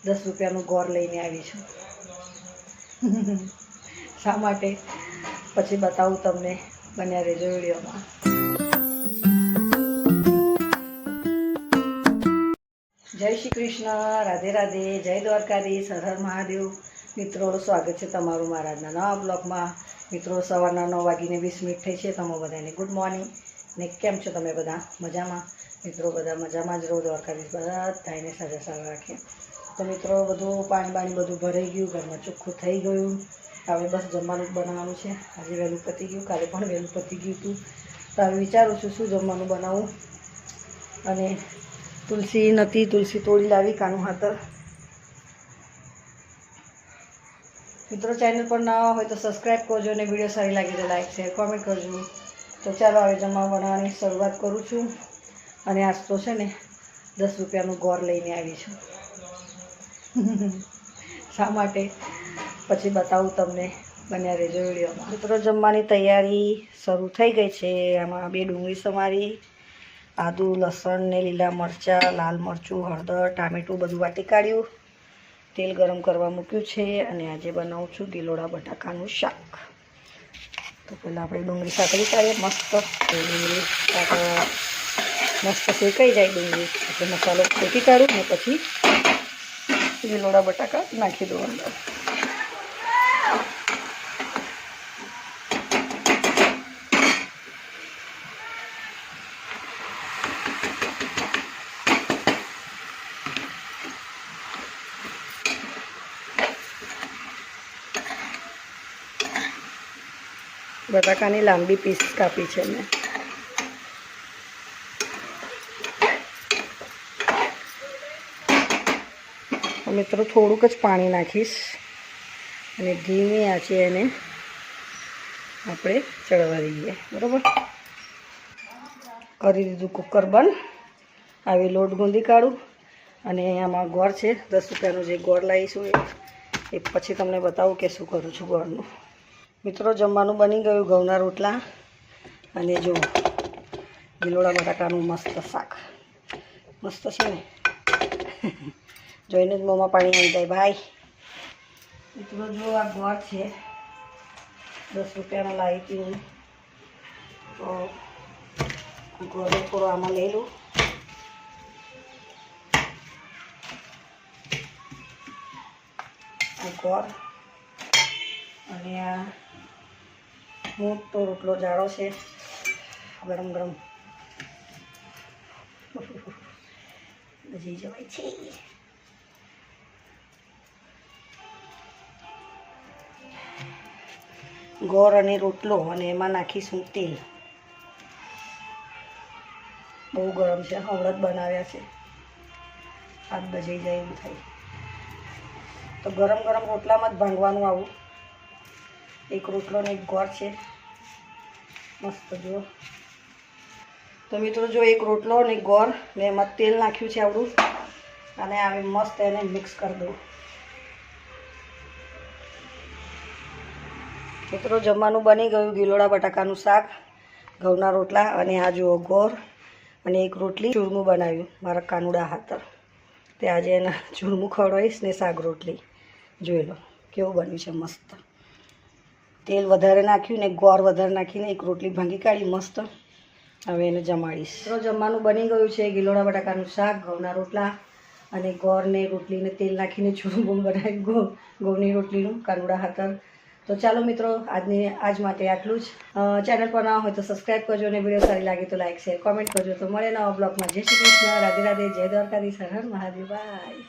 10 રૂપિયાનું ગોર લઈને આવી છું. શા માટે પછી બતાવું તમને, બન્યા રહેજો વિડીયોમાં. જય શ્રી કૃષ્ણ, રાધે રાધે, જય દ્વારકાધીશ, હર હર મહાદેવ. મિત્રો, સ્વાગત છે તમારું મારા આજના નવા બ્લોગમાં. મિત્રો, સવારના 9:20 થઈ છે. તમે બધાને ગુડ મોર્નિંગ. ને કેમ છો તમે બધા? મજામાં? મિત્રો, બધા મજામાં જ રહો. દ્વારકાધીશ બધાને સાજા સારા રાખે. તો મિત્રો, બધું પાણી બધું ભરાઈ ગયું, ઘરમાં ચોખ્ખું થઈ ગયું. હવે બસ જમવાનું જ બનાવવાનું છે. આજે વહેલું પતી ગયું, કાલે પણ વહેલું પતી ગયું હતું. તો હવે વિચારું છું શું જમવાનું બનાવું. અને તુલસી નથી, તુલસી તોડી લાવી કાનું ખાતર. મિત્રો, ચેનલ પર નવા હોય તો સબસ્ક્રાઈબ કરજો અને વિડીયો સારી લાગી તો લાઈક શેર કોમેન્ટ કરજો. તો ચાલો હવે જમવા બનાવવાની શરૂઆત કરું છું. અને આજ તો છે ને 10 રૂપિયાનું ગોર લઈને આવી છું. શા માટે પછી બતાવું તમને, બન્યા રહેજો વિડીયોમાં. મિત્રો, જમવાની તૈયારી શરૂ થઈ ગઈ છે. આમાં 2 ડુંગળી સમારી, આદુ, લસણ ને લીલા મરચાં, લાલ મરચું, હળદર, ટામેટું બધું વાટી કાઢ્યું. તેલ ગરમ કરવા મૂક્યું છે. અને આજે બનાવું છું ગિલોડા બટાકાનું શાક. તો પહેલાં આપણે ડુંગળી સાંકળી કાઢીએ મસ્ત. ડુંગળી મસ્ત શેકાઈ જાય ડુંગળી એટલે મસાલો શેકી કાઢું ને પછી ગિલોડા બટાકા નાખી દઉં અંદર. બટાકાની લાંબી પીસ કાપી છે મેં. મિત્રો, થોડુંક જ પાણી નાખીશ અને ધીમી આંચે એને આપણે ચડવા દઈએ. બરાબર, કરી દીધું કુકર બંધ. આવી લોટ ગુંદી કાઢું. અને આમાં ગોળ છે, 10 રૂપિયાનું જે ગોળ લાવીશું એ પછી તમને બતાવું કે શું કરું છું ગોળનું. મિત્રો, જમવાનું બની ગયું. ઘઉંના રોટલા અને જો ગિલોડા બટાકાનું મસ્ત શાક. મસ્ત છે ને, જોઈને જ મોંમાં પાણી આવી જાય ભાઈ. મિત્રો, જો આ ગોળ છે, 10 રૂપિયાનો લાવી હતી હું. તો ગોળ થોડો આમાં લઈ લઉં. આ ગોળ અને આ મોટો રોટલો જાડો છે, ગરમ ગરમ બજી જવાય છે. ગોળ અને રોટલો અને એમાં નાખીશું તેલ. બહુ ગરમ છે, હળદ બનાવ્યા છે, હાથ બજાઈ જાય એવું થાય. તો ગરમ ગરમ રોટલામાં જ ભાંગવાનું આવું. એક રોટલો ને એક ગોળ છે મસ્ત. જો તો મિત્રો, જો એક રોટલો ને ગોળ ને એમાં તેલ નાખ્યું છે આવડું. અને હવે મસ્ત એને મિક્સ કરી દઉં. મિત્રો, જમવાનું બની ગયું. ગિલોડા બટાકાનું શાક, ઘઉંના રોટલા અને આ જુઓ ગોળ અને એક રોટલી ચૂરમું બનાવ્યું મારા કાનુડા ખાતર. તે આજે એના ચૂરમું ખવડાવીશ ને શાક રોટલી. જોઈ લો કેવું બન્યું છે મસ્ત. તેલ વધારે નાખ્યું ને ગોળ વધારે નાખીને એક રોટલી ભાંગી કાઢી મસ્ત. હવે એને જમાડીશ. તો જમવાનું બની ગયું છે. ગિલોડા બટાકાનું શાક, ઘઉંના રોટલા અને ગોળ ને રોટલીને તેલ નાખીને ચૂરમું બનાવ્યું ઘઉંની રોટલીનું કાનુડા ખાતર. તો ચાલો મિત્રો, આજ માટે આટલું જ. ચેનલ પર ના હોય તો સબસ્ક્રાઈબ કરજો અને વિડીયો સારી લાગે તો લાઈક શેર કોમેન્ટ કરજો. તો મળે નવા બ્લોગમાં. જય શ્રી કૃષ્ણ, રાધે રાધે, જય દ્વારકાધીશ, હર હર મહાદેવ. બાય.